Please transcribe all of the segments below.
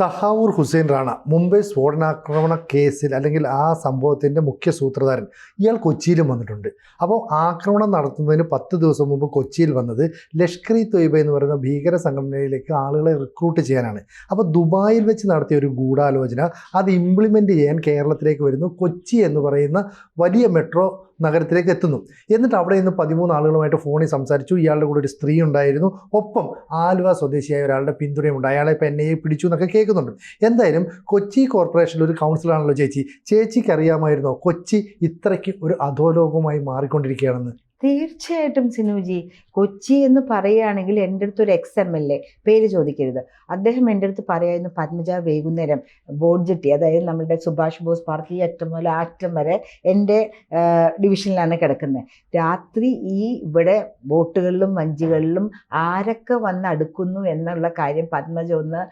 തഹാവൂർ ഹുസൈൻ റാണ മുംബൈ സ്ഫോടനാക്രമണ കേസിൽ അല്ലെങ്കിൽ ആ സംഭവത്തിൻ്റെ മുഖ്യ സൂത്രധാരൻ ഇയാൾ കൊച്ചിയിലും വന്നിട്ടുണ്ട്. അപ്പോൾ ആക്രമണം നടത്തുന്നതിന് 10 ദിവസം മുമ്പ് കൊച്ചിയിൽ വന്നത് ലഷ്കർ ഇ തൊയ്ബ എന്ന് പറയുന്ന ഭീകര സംഘടനയിലേക്ക് ആളുകളെ റിക്രൂട്ട് ചെയ്യാനാണ്. അപ്പോൾ ദുബായിൽ വെച്ച് നടത്തിയ ഒരു ഗൂഢാലോചന അത് ഇംപ്ലിമെൻ്റ് ചെയ്യാൻ കേരളത്തിലേക്ക് വരുന്നു. കൊച്ചി എന്ന് പറയുന്ന വലിയ മെട്രോ നഗരത്തിലേക്ക് എത്തുന്നു. എന്നിട്ട് അവിടെ നിന്ന് 13 ആളുകളുമായിട്ട് ഫോണിൽ സംസാരിച്ചു. ഇയാളുടെ കൂടെ ഒരു സ്ത്രീ ഉണ്ടായിരുന്നു. ഒപ്പം ആലുവ സ്വദേശിയായ ഒരാളുടെ പിന്തുണയുണ്ട്. അയാളെ ഇപ്പോൾ എന്നെ പിടിച്ചു എന്നൊക്കെ കേൾക്കുന്നുണ്ട്. എന്തായാലും കൊച്ചി കോർപ്പറേഷനിൽ ഒരു കൗൺസിലറാണല്ലോ ചേച്ചിക്ക് അറിയാമായിരുന്നോ കൊച്ചി ഇത്രയ്ക്ക് ഒരു അധോലോകമായി മാറിക്കൊണ്ടിരിക്കുകയാണെന്ന്? തീർച്ചയായിട്ടും സിനുജി, കൊച്ചി എന്ന് പറയുകയാണെങ്കിൽ എൻ്റെ അടുത്ത് ഒരു XMLA, പേര് ചോദിക്കരുത്, അദ്ദേഹം എൻ്റെ അടുത്ത് പറയായിരുന്നു പത്മജ വൈകുന്നേരം ബോട്ട് ജെട്ടി, അതായത് നമ്മുടെ സുഭാഷ് ബോസ് പാർക്ക് ഈ അറ്റം മുതൽ ആ അറ്റം വരെ എൻ്റെ ഡിവിഷനിലാണ് കിടക്കുന്നത്. രാത്രി ഇവിടെ ബോട്ടുകളിലും വഞ്ചികളിലും ആരൊക്കെ വന്ന് അടുക്കുന്നു എന്നുള്ള കാര്യം പത്മജ ഒന്ന്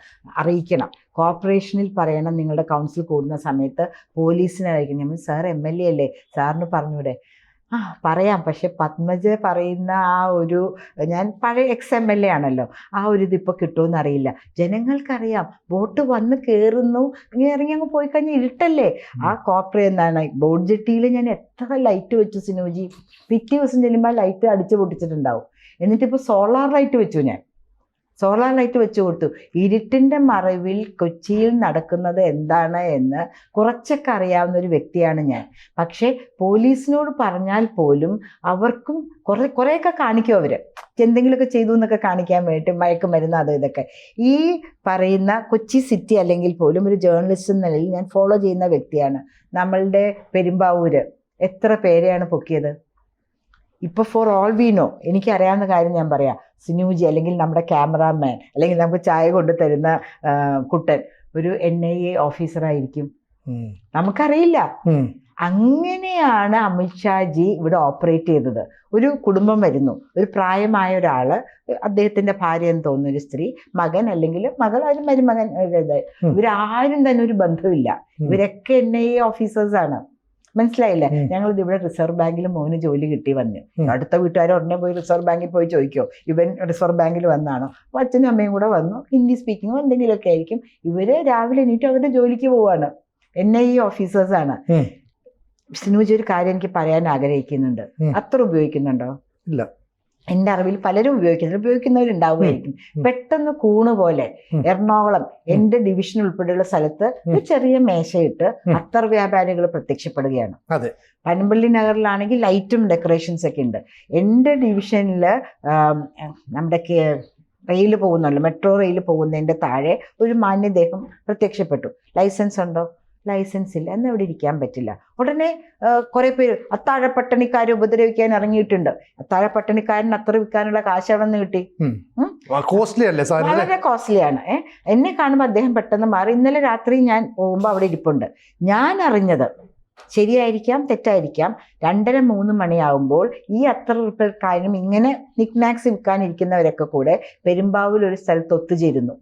അറിയിക്കണം. കോർപ്പറേഷനിൽ പറയണം, നിങ്ങളുടെ കൗൺസിൽ കൂടുന്ന സമയത്ത് പോലീസിനെ അറിയിക്കണം. സാർ MLA അല്ലേ, സാറിന് പറഞ്ഞൂടെ? പറയാം, പക്ഷെ പത്മജ പറയുന്ന ആ ഒരു, ഞാൻ പഴയ XMLA ആണല്ലോ, ആ ഒരു ഇതിപ്പോൾ കിട്ടുമെന്ന് അറിയില്ല. ജനങ്ങൾക്കറിയാം ബോട്ട് വന്ന് കയറുന്നു, ഇങ്ങനെ ഇറങ്ങി അങ്ങ് പോയി കഴിഞ്ഞാൽ ഇരുട്ടല്ലേ. ആ എന്താണ് ബോട്ട് ജെട്ടിയിൽ ഞാൻ എത്ര ലൈറ്റ് വെച്ചു സിനുജി, പിറ്റേ ദിവസം ചെല്ലുമ്പോൾ ലൈറ്റ് അടിച്ചു പൊട്ടിച്ചിട്ടുണ്ടാവും. എന്നിട്ടിപ്പോൾ സോളാർ ലൈറ്റ് വെച്ചു, ഞാൻ സോളാർ ലൈറ്റ് വെച്ചു കൊടുത്തു. ഇരുട്ടിൻ്റെ മറവിൽ കൊച്ചിയിൽ നടക്കുന്നത് എന്താണ് എന്ന് കുറച്ചൊക്കെ അറിയാവുന്ന ഒരു വ്യക്തിയാണ് ഞാൻ. പക്ഷേ പോലീസിനോട് പറഞ്ഞാൽ പോലും അവർക്കും കുറേയൊക്കെ കാണിക്കും. അവർ എന്തെങ്കിലുമൊക്കെ ചെയ്തു എന്നൊക്കെ കാണിക്കാൻ വേണ്ടിയിട്ട് മയക്കുമരുന്ന് അത് ഇതൊക്കെ. ഈ പറയുന്ന കൊച്ചി സിറ്റി അല്ലെങ്കിൽ പോലും ഒരു ജേർണലിസ്റ്റ് എന്ന നിലയിൽ ഞാൻ ഫോളോ ചെയ്യുന്ന വ്യക്തിയാണ്. നമ്മളുടെ പെരുമ്പാവൂര് എത്ര പേരെയാണ് പൊക്കിയത്? ഇപ്പോൾ ഫോർ ഓൾ വി നോ, എനിക്കറിയാവുന്ന കാര്യം ഞാൻ പറയാം, സിനുജി അല്ലെങ്കിൽ നമ്മുടെ ക്യാമറാമാൻ അല്ലെങ്കിൽ നമുക്ക് ചായ കൊണ്ടു തരുന്ന കുട്ടൻ ഒരു NIA ഓഫീസറായിരിക്കും, നമുക്കറിയില്ല. അങ്ങനെയാണ് അമിത്ഷാജി ഇവിടെ ഓപ്പറേറ്റ് ചെയ്തത്. ഒരു കുടുംബം വരുന്നു, ഒരു പ്രായമായ ഒരാൾ, അദ്ദേഹത്തിൻ്റെ ഭാര്യ എന്ന് തോന്നുന്ന ഒരു സ്ത്രീ, മകൻ അല്ലെങ്കിൽ മകൾ, അതിന് മരുമകൻ, ഇവരാരും തന്നെ ഒരു ബന്ധമില്ല. ഇവരൊക്കെ NIA ഓഫീസേഴ്സാണ്. മനസ്സിലായില്ലേ? ഞങ്ങളിത് ഇവിടെ റിസർവ് ബാങ്കിൽ മോന് ജോലി കിട്ടി വന്നു. അടുത്ത വീട്ടുകാർ ഉടനെ പോയി റിസർവ് ബാങ്കിൽ പോയി ചോദിക്കോ ഇവൻ റിസർവ് ബാങ്കിൽ വന്നാണോ? അപ്പോൾ അച്ഛനും അമ്മയും കൂടെ വന്നു, ഹിന്ദി സ്പീക്കിങ്ങോ എന്തെങ്കിലുമൊക്കെ ആയിരിക്കും. ഇവര് രാവിലെ എണീറ്റ് അവരുടെ ജോലിക്ക് പോവാണ്, NIA ഓഫീസേഴ്സാണ്. സിനുജി, ഒരു കാര്യം എനിക്ക് പറയാൻ ആഗ്രഹിക്കുന്നുണ്ട്. അത്ര ഉപയോഗിക്കുന്നുണ്ടോ? ഇല്ല. എൻ്റെ അറിവിൽ പലരും ഉപയോഗിക്കുന്നവരുണ്ടാവുമായിരിക്കും. പെട്ടെന്ന് കൂണ് പോലെ എറണാകുളം എൻ്റെ ഡിവിഷൻ ഉൾപ്പെടെയുള്ള സ്ഥലത്ത് ഒരു ചെറിയ മേശയിട്ട് അത്തർ വ്യാപാരികൾ പ്രത്യക്ഷപ്പെടുകയാണ്. പനമ്പള്ളി നഗറിലാണെങ്കിൽ ലൈറ്റും ഡെക്കറേഷൻസ് ഒക്കെ ഉണ്ട്. എൻ്റെ ഡിവിഷനിൽ നമ്മുടെ റെയിൽ പോകുന്നുള്ളൂ, മെട്രോ റെയിൽ പോകുന്നതിൻ്റെ താഴെ ഒരു മാന്യദേഹം പ്രത്യക്ഷപ്പെട്ടു. ലൈസൻസ് ഉണ്ടോ? ലൈസൻസ് ഇല്ല. എന്ന് അവിടെ ഇരിക്കാൻ പറ്റില്ല. ഉടനെ കുറെ പേര് അത്താഴപ്പട്ടണിക്കാരെ ഉപദ്രവിക്കാൻ ഇറങ്ങിയിട്ടുണ്ട്. അത്താഴപ്പട്ടണിക്കാരൻ അത്ര വിൽക്കാനുള്ള കാശ് അവിടെ നിന്ന് കിട്ടി. വളരെ കോസ്റ്റ്ലിയാണ്. എന്നെ കാണുമ്പോൾ അദ്ദേഹം പെട്ടെന്ന് മാറി. ഇന്നലെ രാത്രി ഞാൻ പോകുമ്പോൾ അവിടെ ഇരിപ്പുണ്ട്. ഞാൻ അറിഞ്ഞത് ശരിയായിരിക്കാം തെറ്റായിരിക്കാം, 2:30-3 മണിയാകുമ്പോൾ ഈ അത്ര റിപ്പയർക്കാരനും ഇങ്ങനെ നിക്നാക്സ് വിൽക്കാനിരിക്കുന്നവരൊക്കെ കൂടെ പെരുമ്പാവൂർ ഒരു സ്ഥലത്ത് ഒത്തുചേരുന്നു.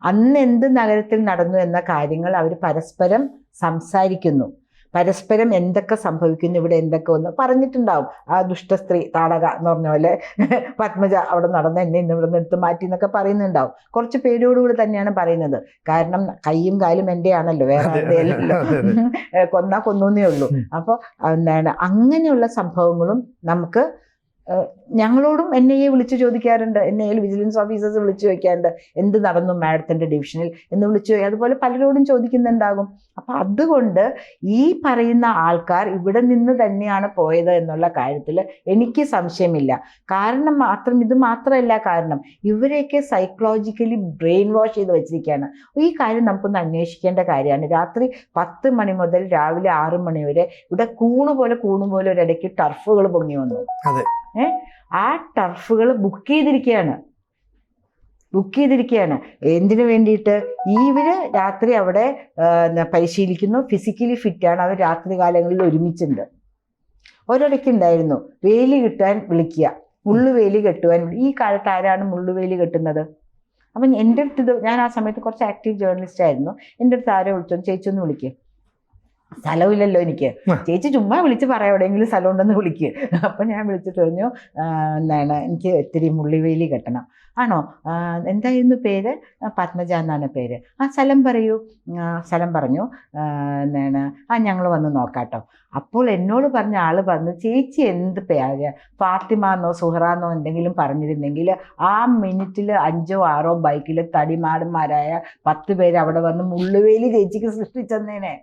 അന്ന് എന്ത് നഗരത്തിൽ നടന്നു എന്ന കാര്യങ്ങൾ അവർ പരസ്പരം സംസാരിക്കുന്നു. പരസ്പരം എന്തൊക്കെ സംഭവിക്കുന്നു, ഇവിടെ എന്തൊക്കെ ഒന്ന് പറഞ്ഞിട്ടുണ്ടാവും. ആ ദുഷ്ട സ്ത്രീ താടക എന്ന് പറഞ്ഞ പോലെ പത്മജ അവിടെ നടന്ന് എന്നെ ഇന്ന് ഇവിടെ നിന്ന് എടുത്ത് മാറ്റി എന്നൊക്കെ പറയുന്നുണ്ടാവും. കുറച്ച് പേരോടുകൂടി തന്നെയാണ് പറയുന്നത്. കാരണം കൈയും കാലും എൻ്റെ ആണല്ലോ, വേറെ ആരുടെയല്ലോ. കൊന്നാ കൊന്നേ ഉള്ളൂ. അപ്പോൾ എന്താണ്, അങ്ങനെയുള്ള സംഭവങ്ങളും നമുക്ക് ഞങ്ങളോടും NIA വിളിച്ചു ചോദിക്കാറുണ്ട്. NIA വിജിലൻസ് ഓഫീസേഴ്സ് വിളിച്ചു ചോദിക്കാറുണ്ട്, എന്ത് നടന്നു മാഡത്തിൻ്റെ ഡിവിഷനിൽ എന്ന് വിളിച്ചു ചോദിക്കുക. അതുപോലെ പലരോടും ചോദിക്കുന്നുണ്ടാകും. അപ്പം അതുകൊണ്ട് ഈ പറയുന്ന ആൾക്കാർ ഇവിടെ നിന്ന് തന്നെയാണ് പോയത് എന്നുള്ള കാര്യത്തിൽ എനിക്ക് സംശയമില്ല. ഇത് മാത്രമല്ല കാരണം, ഇവരെയൊക്കെ സൈക്കോളജിക്കലി ബ്രെയിൻ വാഷ് ചെയ്ത് വെച്ചിരിക്കുകയാണ്. ഈ കാര്യം നമുക്കൊന്ന് അന്വേഷിക്കേണ്ട കാര്യമാണ്. രാത്രി 10 മണി മുതൽ രാവിലെ 6 മണി വരെ ഇവിടെ കൂണ് പോലെ ഒരിടയ്ക്ക് ടർഫുകൾ പൊങ്ങി വന്നു. ആ ടർഫുകൾ ബുക്ക് ചെയ്തിരിക്കുകയാണ്. എന്തിനു വേണ്ടിയിട്ട്? ഇവര് രാത്രി അവിടെ പരിശീലിക്കുന്നു, ഫിസിക്കലി ഫിറ്റാണ്. അവർ രാത്രി കാലങ്ങളിൽ ഒരുമിച്ചുണ്ട്. ഒരിടയ്ക്ക് ഉണ്ടായിരുന്നു വേലി കിട്ടാൻ വിളിക്കുക, മുള്ളുവേലി കെട്ടുവാൻ. ഈ കാലത്ത് ആരാണ് മുള്ളുവേലി കെട്ടുന്നത്? അപ്പം എൻ്റെ അടുത്ത് ഞാൻ ആ സമയത്ത് കുറച്ച് ആക്റ്റീവ് ജേർണലിസ്റ്റ് ആയിരുന്നു. എൻ്റെ അടുത്ത് ആരോ വിളിച്ചോ, ചേച്ചി ഒന്ന് വിളിക്കുക, സ്ഥലമില്ലല്ലോ എനിക്ക്. ചേച്ചി ചുമ്മാ വിളിച്ച് പറയാം എവിടെയെങ്കിലും സ്ഥലം ഉണ്ടെന്ന് വിളിക്ക്. അപ്പം ഞാൻ വിളിച്ചിട്ട് പറഞ്ഞു എന്താണ് എനിക്ക് ഇത്തിരി മുള്ളിവേലി കെട്ടണം. ആണോ, എന്തായിരുന്നു പേര്? പത്മജ എന്നാണ് പേര്. ആ സ്ഥലം പറയൂ. സ്ഥലം പറഞ്ഞു. എന്താണ് ഞങ്ങൾ വന്ന് നോക്കാട്ടോ. അപ്പോൾ എന്നോട് പറഞ്ഞ ആൾ പറഞ്ഞു, ചേച്ചി എന്ത് പേര് ഫാത്തിമാന്നോ സുഹറാന്നോ എന്തെങ്കിലും പറഞ്ഞിരുന്നെങ്കിൽ ആ മിനിറ്റിൽ 5 or 6 ബൈക്കിൽ തടിമാടന്മാരായ 10 പേര് അവിടെ വന്ന് മുള്ളുവേലി ചേച്ചിക്ക് സൃഷ്ടിച്ചെന്നേനെ.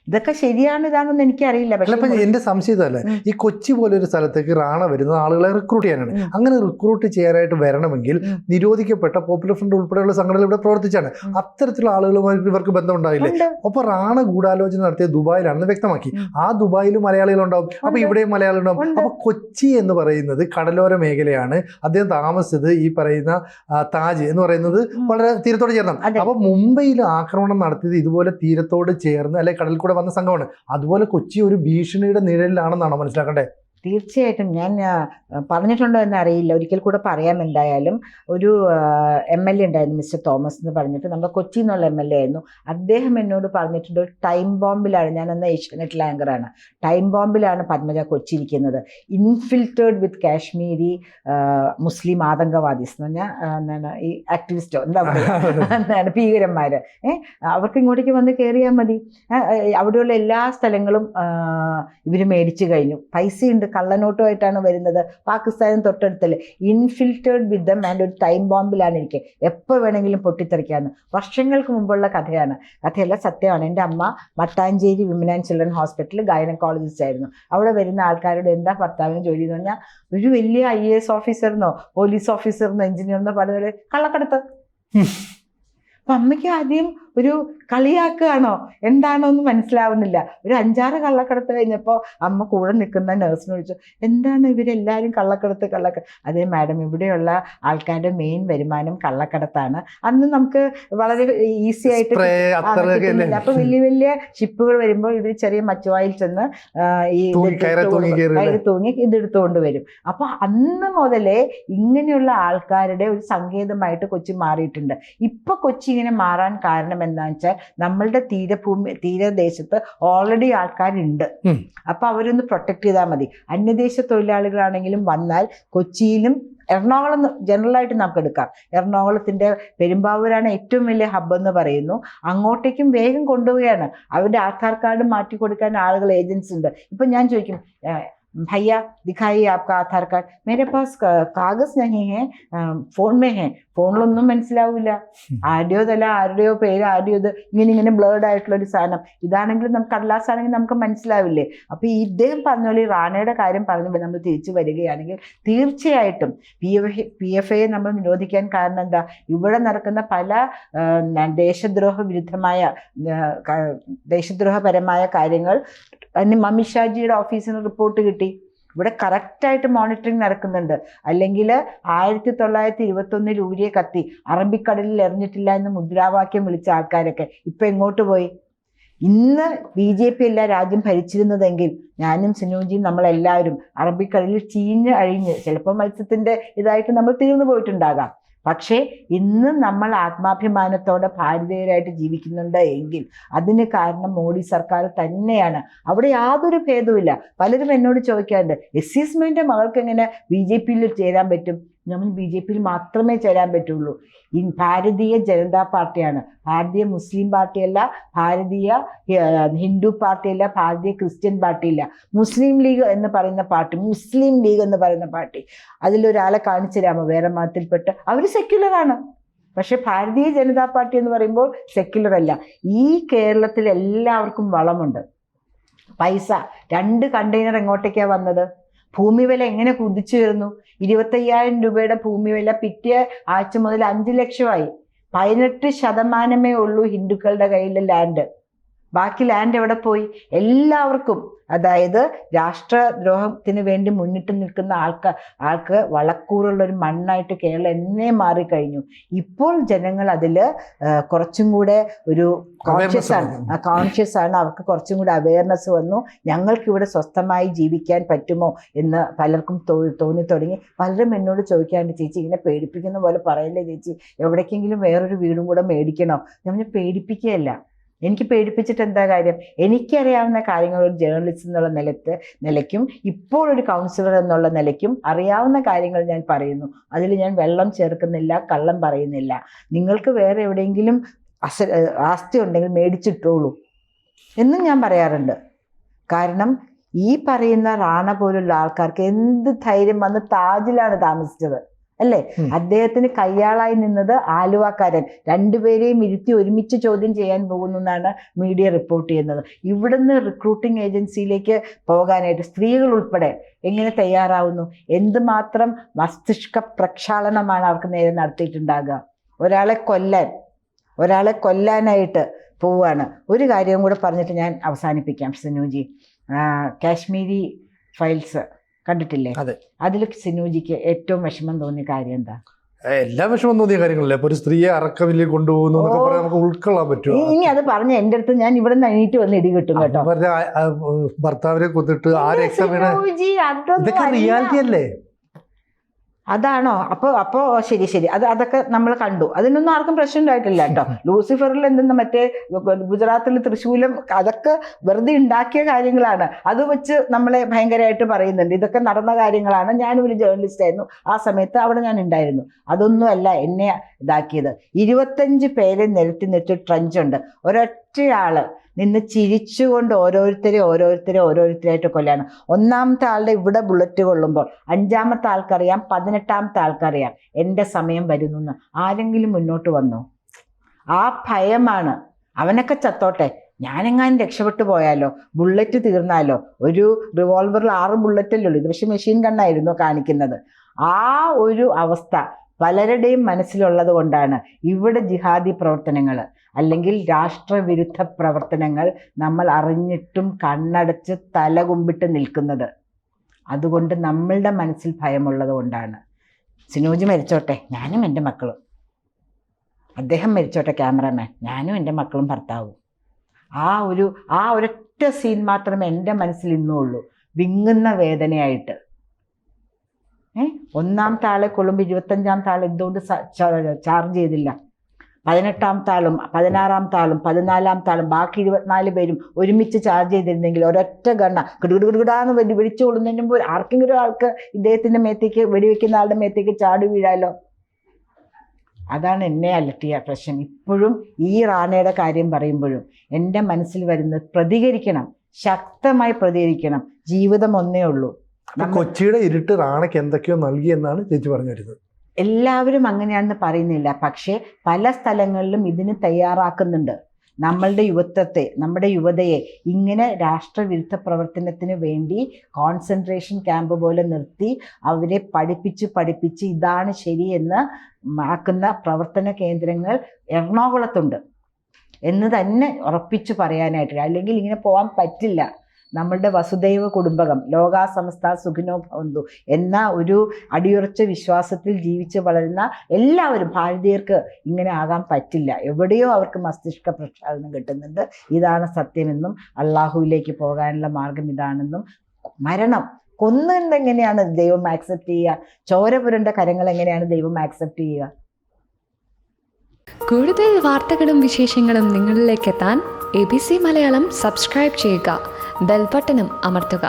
ഇതൊക്കെ ശരിയാണ് ഇതാണെന്ന് എനിക്കറിയില്ല. പക്ഷേ എന്റെ സംശയം ഇതല്ലേ, ഈ കൊച്ചി പോലെ ഒരു സ്ഥലത്തേക്ക് റാണ വരുന്നത് ആളുകളെ റിക്രൂട്ട് ചെയ്യാനാണ്. അങ്ങനെ റിക്രൂട്ട് ചെയ്യാനായിട്ട് വരണമെങ്കിൽ നിരോധിക്കപ്പെട്ട പോപ്പുലർ ഫ്രണ്ട് ഉൾപ്പെടെയുള്ള സംഘടനകൾ ഇവിടെ പ്രവർത്തിച്ചാണ്. അത്തരത്തിലുള്ള ആളുകളുമായിട്ട് ഇവർക്ക് ബന്ധം ഉണ്ടാവില്ലേ? അപ്പൊ റാണ ഗൂഢാലോചന നടത്തിയ ദുബായിലാണെന്ന് വ്യക്തമാക്കി. ആ ദുബായിൽ മലയാളികൾ ഉണ്ടാവും, അപ്പൊ ഇവിടെയും മലയാളികൾ ഉണ്ടാവും. അപ്പൊ കൊച്ചി എന്ന് പറയുന്നത് കടലോര മേഖലയാണ്. അദ്ദേഹം താമസിച്ചത് ഈ പറയുന്ന താജ് എന്ന് പറയുന്നത് വളരെ തീരത്തോട് ചേർന്നാണ്. അപ്പൊ മുംബൈയിൽ ആക്രമണം നടത്തിയത് ഇതുപോലെ തീരത്തോട് ചേർന്ന് അല്ലെ കടൽ കൂടെ വന്ന സംഘമാണ്. അതുപോലെ കൊച്ചി ഒരു ഭീഷണിയുടെ നിഴലിലാണെന്നാണോ മനസ്സിലാക്കണ്ടേ? തീർച്ചയായിട്ടും. ഞാൻ പറഞ്ഞിട്ടുണ്ടോ എന്ന് അറിയില്ല, ഒരിക്കൽ കൂടെ പറയാം. എന്തായാലും ഒരു MLA ഉണ്ടായിരുന്നു, മിസ്റ്റർ തോമസ് എന്ന് പറഞ്ഞിട്ട്, നമ്മുടെ കൊച്ചി എന്നുള്ള MLA ആയിരുന്നു. അദ്ദേഹം എന്നോട് പറഞ്ഞിട്ടുണ്ട്, ഒരു ടൈം ബോംബിലാണ്, ഞാനെന്ന ഏഷ്യാനെറ്റ് ആങ്കറാണ്, ടൈം ബോംബിലാണ് പത്മജ കൊച്ചി ഇരിക്കുന്നത്. ഇൻഫിൽട്രേഡ് വിത്ത് കാശ്മീരി മുസ്ലിം ആതങ്കവാദീസ് എന്ന് പറഞ്ഞാൽ എന്താണ് ഈ ആക്ടിവിസ്റ്റോ എന്താ പറയുക, എന്താണ് ഭീകരന്മാർ, അവർക്ക് ഇങ്ങോട്ടേക്ക് വന്ന് കയറിയാൽ മതി. അവിടെയുള്ള എല്ലാ സ്ഥലങ്ങളും ഇവർ മേടിച്ചു കഴിഞ്ഞു. പൈസയുണ്ട്, കള്ളനോട്ടുമായിട്ടാണ് വരുന്നത്. പാകിസ്ഥാനും തൊട്ടടുത്തല്ലേ. ഇൻഫിൽട്രേഡ് വിത്ത് ദം ആൻഡ് ഒരു ടൈം ബോംബിലാണ് എനിക്ക്, എപ്പോൾ വേണമെങ്കിലും പൊട്ടിത്തെറിക്കാമെന്ന്. വർഷങ്ങൾക്ക് മുമ്പുള്ള കഥയാണ്, കഥയല്ല സത്യമാണ്. എൻ്റെ അമ്മ മട്ടാഞ്ചേരി വിമൻ ആൻഡ് ചിൽഡ്രൻ ഹോസ്പിറ്റലിൽ ഗൈനക്കോളജിസ്റ്റ് ആയിരുന്നു. അവിടെ വരുന്ന ആൾക്കാരോട് എന്താ ഭർത്താവിന് ജോലി എന്ന് പറഞ്ഞാൽ, ഒരു വലിയ IAS ഓഫീസറിനോ പോലീസ് ഓഫീസറിനോ എഞ്ചിനീയറിനോ പറഞ്ഞ കള്ളക്കടത്ത്. അപ്പം അമ്മയ്ക്ക് ആദ്യം ഒരു കളിയാക്കുകയാണോ എന്താണോ എന്ന് മനസ്സിലാവുന്നില്ല. ഒരു 5-6 കള്ളക്കടത്ത് കഴിഞ്ഞപ്പോൾ അമ്മ കൂടെ നിൽക്കുന്ന നഴ്സിനെ വിളിച്ചു, എന്താണ് ഇവരെല്ലാവരും കള്ളക്കടത്ത്? അതേ മാഡം, ഇവിടെയുള്ള ആൾക്കാരുടെ മെയിൻ വരുമാനം കള്ളക്കടത്താണ്. അന്ന് നമുക്ക് വളരെ ഈസി ആയിട്ട് കിട്ടുന്നില്ല. അപ്പൊ വലിയ വലിയ ഷിപ്പുകൾ വരുമ്പോൾ ഇവർ ചെറിയ മച്ചുവായിൽ ചെന്ന് ഈ കയറി തൂങ്ങി ഇതെടുത്തുകൊണ്ട് വരും. അപ്പൊ അന്ന് മുതലേ ഇങ്ങനെയുള്ള ആൾക്കാരുടെ ഒരു സങ്കേതമായിട്ട് കൊച്ചി മാറിയിട്ടുണ്ട്. ഇപ്പൊ കൊച്ചി ഇങ്ങനെ മാറാൻ കാരണം എന്താണെന്ന് വെച്ചാൽ, നമ്മളുടെ തീരദേശത്ത് ഓൾറെഡി ആൾക്കാരുണ്ട്. അപ്പൊ അവരൊന്ന് പ്രൊട്ടക്ട് ചെയ്താൽ മതി. അന്യദേശ തൊഴിലാളികളാണെങ്കിലും വന്നാൽ കൊച്ചിയിലും എറണാകുളം ജനറലായിട്ട് നമുക്ക് എടുക്കാം. എറണാകുളത്തിൻ്റെ പെരുമ്പാവൂരാണ് ഏറ്റവും വലിയ ഹബ്ബ് എന്ന് പറയുന്നു. അങ്ങോട്ടേക്കും വേഗം കൊണ്ടുപോവുകയാണ്. അവരുടെ ആധാർ കാർഡ് മാറ്റി കൊടുക്കാൻ ആളുകൾ ഏജൻസി ഉണ്ട്. ഇപ്പം ഞാൻ ചോദിക്കും, भैया दिखाइए आपका आधार कार्ड, मेरे पास कागज नहीं है, ഫോൺ മേ ഹേ. ഫോണിലൊന്നും മനസ്സിലാവില്ല, ആരുടെയോ പേര് ഇത് ഇങ്ങനെ ബ്ലേഡ് ആയിട്ടുള്ള ഒരു സാധനം. ഇതാണെങ്കിലും നമുക്ക് കടലാസാണെങ്കിൽ നമുക്ക് മനസ്സിലാവില്ലേ. അപ്പൊ ഇദ്ദേഹം പറഞ്ഞ പോലെ റാണയുടെ കാര്യം പറഞ്ഞപ്പോൾ നമ്മൾ തിരിച്ചു വരികയാണെങ്കിൽ തീർച്ചയായിട്ടും PFI നമ്മൾ നിരോധിക്കാൻ കാരണം എന്താ, ഇവിടെ നടക്കുന്ന പല ദേശദ്രോഹപരമായ കാര്യങ്ങൾ അമിത്ഷാജിയുടെ ഓഫീസിൽ നിന്ന് റിപ്പോർട്ട് കിട്ടി. ഇവിടെ കറക്റ്റായിട്ട് മോണിറ്ററിങ് നടക്കുന്നുണ്ട്. അല്ലെങ്കിൽ 1921 ഊരിയ കത്തി അറബിക്കടലിൽ എറിഞ്ഞിട്ടില്ല എന്ന് മുദ്രാവാക്യം വിളിച്ച ആൾക്കാരൊക്കെ ഇപ്പം എങ്ങോട്ട് പോയി? ഇന്ന് BJP എല്ലാ രാജ്യം ഭരിച്ചിരുന്നതെങ്കിൽ ഞാനും സിനുജിയും നമ്മളെല്ലാവരും അറബിക്കടലിൽ ചീഞ്ഞ് അഴിഞ്ഞ് ചിലപ്പോൾ മത്സ്യത്തിൻ്റെ ഇതായിട്ട് നമ്മൾ തീർന്നു പോയിട്ടുണ്ടാകാം. പക്ഷേ ഇന്ന് നമ്മൾ ആത്മാഭിമാനത്തോടെ ഭാരതീയരായിട്ട് ജീവിക്കുന്നുണ്ട് എങ്കിൽ അതിന് കാരണം മോഡി സർക്കാർ തന്നെയാണ്. അവിടെ യാതൊരു ഭേദവുമില്ല. പലരും എന്നോട് ചോദിക്കാറുണ്ട്, എസ്സീസ്മെൻ്റെ മകൾക്ക് എങ്ങനെ BJPയിൽ ചേരാൻ പറ്റും? നമ്മൾ BJPയിൽ മാത്രമേ ചേരാൻ പറ്റുള്ളൂ. ഭാരതീയ ജനതാ പാർട്ടിയാണ്, ഭാരതീയ മുസ്ലിം പാർട്ടിയല്ല, ഭാരതീയ ഹിന്ദു പാർട്ടിയല്ല, ഭാരതീയ ക്രിസ്ത്യൻ പാർട്ടിയില്ല. മുസ്ലിം ലീഗ് എന്ന് പറയുന്ന പാർട്ടി, അതിലൊരാളെ കാണിച്ചു തരാമോ വേറെ മതത്തിൽപ്പെട്ട്? അവർ സെക്യുലറാണ്. പക്ഷെ ഭാരതീയ ജനതാ പാർട്ടി എന്ന് പറയുമ്പോൾ സെക്യുലർ അല്ല. ഈ കേരളത്തിൽ എല്ലാവർക്കും വളമുണ്ട്, പൈസ. 2 കണ്ടെയ്നർ എങ്ങോട്ടേക്കാണ് വന്നത്? ഭൂമി വില എങ്ങനെ കുതിച്ചുയർന്നു? 25,000 രൂപയുടെ ഭൂമി വില പിറ്റേ ആഴ്ച മുതൽ 5 ലക്ഷമായി. 18% ഉള്ളൂ ഹിന്ദുക്കളുടെ കയ്യിൽ ലാൻഡ്. ബാക്കി ലാൻഡ് എവിടെ പോയി? എല്ലാവർക്കും, അതായത് രാഷ്ട്രദ്രോഹത്തിന് വേണ്ടി മുന്നിട്ട് നിൽക്കുന്ന ആൾക്ക് വളക്കൂറുള്ളൊരു മണ്ണായിട്ട് കേരളം എന്നേ മാറിക്കഴിഞ്ഞു. ഇപ്പോൾ ജനങ്ങൾ അതിൽ കുറച്ചും കൂടെ ഒരു കോൺഷ്യസ് ആണ്. അവർക്ക് കുറച്ചും കൂടെ അവയർനെസ് വന്നു. ഞങ്ങൾക്കിവിടെ സ്വസ്ഥമായി ജീവിക്കാൻ പറ്റുമോ എന്ന് പലർക്കും തോന്നി തുടങ്ങി. പലരും എന്നോട് ചോദിക്കാറുണ്ട്, ചേച്ചി ഇങ്ങനെ പേടിപ്പിക്കുന്ന പോലെ പറയല്ലേ ചേച്ചി, എവിടേക്കെങ്കിലും വേറൊരു വീടും കൂടെ മേടിക്കണോ? ഞാൻ പേടിപ്പിക്കുകയല്ല, എനിക്ക് പേടിപ്പിച്ചിട്ട് എന്താ കാര്യം? എനിക്കറിയാവുന്ന കാര്യങ്ങൾ ഒരു ജേർണലിസ്റ്റ് എന്നുള്ള നിലയ്ക്കും ഇപ്പോൾ ഒരു കൗൺസിലർ എന്നുള്ള നിലയ്ക്കും അറിയാവുന്ന കാര്യങ്ങൾ ഞാൻ പറയുന്നു. അതിൽ ഞാൻ വെള്ളം ചേർക്കുന്നില്ല, കള്ളം പറയുന്നില്ല. നിങ്ങൾക്ക് വേറെ എവിടെയെങ്കിലും ആസ്തി ഉണ്ടെങ്കിൽ മേടിച്ചിട്ടോളൂ എന്നും ഞാൻ പറയാറുണ്ട്. കാരണം ഈ പറയുന്ന റാണ പോലുള്ള ആൾക്കാർക്ക് എന്ത് ധൈര്യം വന്ന് താജിലാണ് താമസിച്ചത് അല്ലേ? അദ്ദേഹത്തിന് കയ്യാളായി നിന്നത് ആലുവക്കാരൻ. രണ്ടുപേരെയും ഇരുത്തി ഒരുമിച്ച് ചോദ്യം ചെയ്യാൻ പോകുന്നു എന്നാണ് മീഡിയ റിപ്പോർട്ട് ചെയ്യുന്നത്. ഇവിടുന്ന് റിക്രൂട്ടിംഗ് ഏജൻസിയിലേക്ക് പോകാനായിട്ട് സ്ത്രീകൾ ഉൾപ്പെടെ എങ്ങനെ തയ്യാറാവുന്നു? എന്തുമാത്രം മസ്തിഷ്ക പ്രക്ഷാളനമാണ് അവർക്ക് നേരെ നടത്തിയിട്ടുണ്ടാകുക. ഒരാളെ കൊല്ലാനായിട്ട് പോവുകയാണ്. ഒരു കാര്യവും കൂടെ പറഞ്ഞിട്ട് ഞാൻ അവസാനിപ്പിക്കാം സിനുജി. കാശ്മീരി ഫയൽസ് കണ്ടിട്ടില്ലേ? അതിൽ സിനുജിക്ക് ഏറ്റവും വിഷമം തോന്നിയ കാര്യം എന്താ? എല്ലാ വിഷമം തോന്നിയ കാര്യങ്ങളല്ലേ. ഇപ്പൊ ഒരു സ്ത്രീയെ അറക്കവില്ലിൽ കൊണ്ടുപോകുന്നു നമുക്ക് ഉൾക്കൊള്ളാൻ പറ്റുമോ? ഇനി അത് പറഞ്ഞ എൻ്റെ അടുത്ത് ഞാൻ ഇവിടെ നിന്ന് എണീറ്റ് വന്ന് ഇടി കിട്ടും കേട്ടോ. ഭർത്താവിനെ കൊന്നിട്ട് ഇതൊക്കെ റിയാലിറ്റി അല്ലേ? അതാണോ? അപ്പോൾ ശരി അതൊക്കെ നമ്മൾ കണ്ടു. അതിനൊന്നും ആർക്കും പ്രശ്നം ഉണ്ടായിട്ടില്ല കേട്ടോ. ലൂസിഫറിൽ എന്തെന്ന് മറ്റേ ഗുജറാത്തിൽ തൃശ്ശൂലം അതൊക്കെ വെറുതെ ഉണ്ടാക്കിയ കാര്യങ്ങളാണ്. അത് വെച്ച് നമ്മളെ ഭയങ്കരമായിട്ട് പറയുന്നുണ്ട്. ഇതൊക്കെ നടന്ന കാര്യങ്ങളാണ്. ഞാനും ഒരു ജേർണലിസ്റ്റ് ആയിരുന്നു ആ സമയത്ത്, അവിടെ ഞാൻ ഉണ്ടായിരുന്നു. അതൊന്നുമല്ല എന്നെ ഇതാക്കിയത്. 25 പേരെ നിരത്തി ട്രഞ്ചുണ്ട്. ഒരൊറ്റയാള് നിന്ന് ചിരിച്ചുകൊണ്ട് ഓരോരുത്തരായിട്ട് കൊല്ലാണ്. ഒന്നാമത്തെ ആളുടെ ഇവിടെ ബുള്ളറ്റ് കൊള്ളുമ്പോൾ 5ാമത്തെ ആൾക്കറിയാം, 18ാമത്തെ ആൾക്കറിയാം എൻ്റെ സമയം വരുന്നു. ആരെങ്കിലും മുന്നോട്ട് വന്നോ? ആ ഭയമാണ്. അവനൊക്കെ ചത്തോട്ടെ, ഞാനെങ്ങാനും രക്ഷപ്പെട്ടു പോയാലോ, ബുള്ളറ്റ് തീർന്നാലോ. ഒരു റിവോൾവറിൽ 6 ബുള്ളറ്റല്ലേ ഉള്ളൂ. ഇത് പക്ഷെ മെഷീൻ ഗണ്ണായിരുന്നു കാണിക്കുന്നത്. ആ ഒരു അവസ്ഥ പലരുടെയും മനസ്സിലുള്ളത് കൊണ്ടാണ് ഇവിടെ ജിഹാദി പ്രവർത്തനങ്ങൾ അല്ലെങ്കിൽ രാഷ്ട്രവിരുദ്ധ പ്രവർത്തനങ്ങൾ നമ്മൾ അറിഞ്ഞിട്ടും കണ്ണടച്ച് തലകുമ്പിട്ട് നിൽക്കുന്നത്. അതുകൊണ്ട് നമ്മളുടെ മനസ്സിൽ ഭയമുള്ളത് കൊണ്ടാണ്. സിനോജി മരിച്ചോട്ടെ, ഞാനും എൻ്റെ മക്കളും. അദ്ദേഹം മരിച്ചോട്ടെ, ക്യാമറാമാൻ, ഞാനും എൻ്റെ മക്കളും ഭർത്താവും. ആ ഒരൊറ്റ സീൻ മാത്രമേ എൻ്റെ മനസ്സിൽ ഇന്നുള്ളൂ, വിങ്ങുന്ന വേദനയായിട്ട്. 1ാമത്തെ ആളെ കൊള്ളുമ്പോൾ 25ാമത്തെ ആൾ എന്തുകൊണ്ട് ചാർജ് ചെയ്തില്ല? 18ാമത്തെ ആളും 16ാമത്തെ ആളും 14ാമത്തെ ആളും ബാക്കി 24 പേരും ഒരുമിച്ച് ചാർജ് ചെയ്തിരുന്നെങ്കിൽ ഒരൊറ്റ ഗണ്ണ കിടുകിടുകിടാന്ന് വെടിച്ചു കൊള്ളുന്നതിന് മുമ്പ് ആർക്കെങ്കിലും ഒരാൾക്ക് ഇദ്ദേഹത്തിൻ്റെ മേത്തേക്ക്, വെടിവെക്കുന്ന ആളുടെ മേത്തേക്ക് ചാടി വീഴാലോ. അതാണ് എന്നെ അലട്ടിയ പ്രശ്നം. ഇപ്പോഴും ഈ റാണയുടെ കാര്യം പറയുമ്പോഴും എൻ്റെ മനസ്സിൽ വരുന്നത് പ്രതികരിക്കണം, ശക്തമായി പ്രതികരിക്കണം. ജീവിതം ഒന്നേ ഉള്ളൂ. കൊച്ചിയുടെ ഇരുട്ട് റാണയ്ക്ക് എന്തൊക്കെയോ നൽകി എന്നാണ് ചേച്ചി പറഞ്ഞു വരുന്നത്. എല്ലാവരും അങ്ങനെയാണെന്ന് പറയുന്നില്ല, പക്ഷേ പല സ്ഥലങ്ങളിലും ഇതിന് തയ്യാറാക്കുന്നുണ്ട്. നമ്മളുടെ യുവത്വത്തെ, നമ്മുടെ യുവതയെ ഇങ്ങനെ രാഷ്ട്രവിരുദ്ധ പ്രവർത്തനത്തിന് വേണ്ടി കോൺസെൻട്രേഷൻ ക്യാമ്പ് പോലെ നിർത്തി അവരെ പഠിപ്പിച്ച് ഇതാണ് ശരിയെന്ന് ആക്കുന്ന പ്രവർത്തന കേന്ദ്രങ്ങൾ എറണാകുളത്തുണ്ട് എന്ന് തന്നെ ഉറപ്പിച്ചു പറയാനായിട്ട്. അല്ലെങ്കിൽ ഇങ്ങനെ പോകാൻ പറ്റില്ല. നമ്മളുടെ വസുദൈവ കുടുംബകം, ലോകാ സമസ്ത സുഖിനോ ഭവന്തു എന്ന ഒരു അടിയുറച്ച വിശ്വാസത്തിൽ ജീവിച്ച് വളരുന്ന എല്ലാവരും ഭാരതീയർക്ക് ഇങ്ങനെ ആകാൻ പറ്റില്ല. എവിടെയോ അവർക്ക് മസ്തിഷ്ക പ്രക്ഷാളനം കിട്ടുന്നുണ്ട്. ഇതാണ് സത്യമെന്നും അള്ളാഹുവിലേക്ക് പോകാനുള്ള മാർഗം ഇതാണെന്നും, മരണം കൊന്നുണ്ടെങ്ങനെയാണ് ദൈവം ആക്സെപ്റ്റ് ചെയ്യുക? ചോര പുരണ്ട കരങ്ങൾ എങ്ങനെയാണ് ദൈവം ആക്സെപ്റ്റ് ചെയ്യുക? കൂടുതൽ വാർത്തകളും വിശേഷങ്ങളും നിങ്ങളിലേക്ക് എത്താൻ ABC മലയാളം സബ്സ്ക്രൈബ് ചെയ്യുക, ബെൽ ബട്ടണും അമർത്തുക.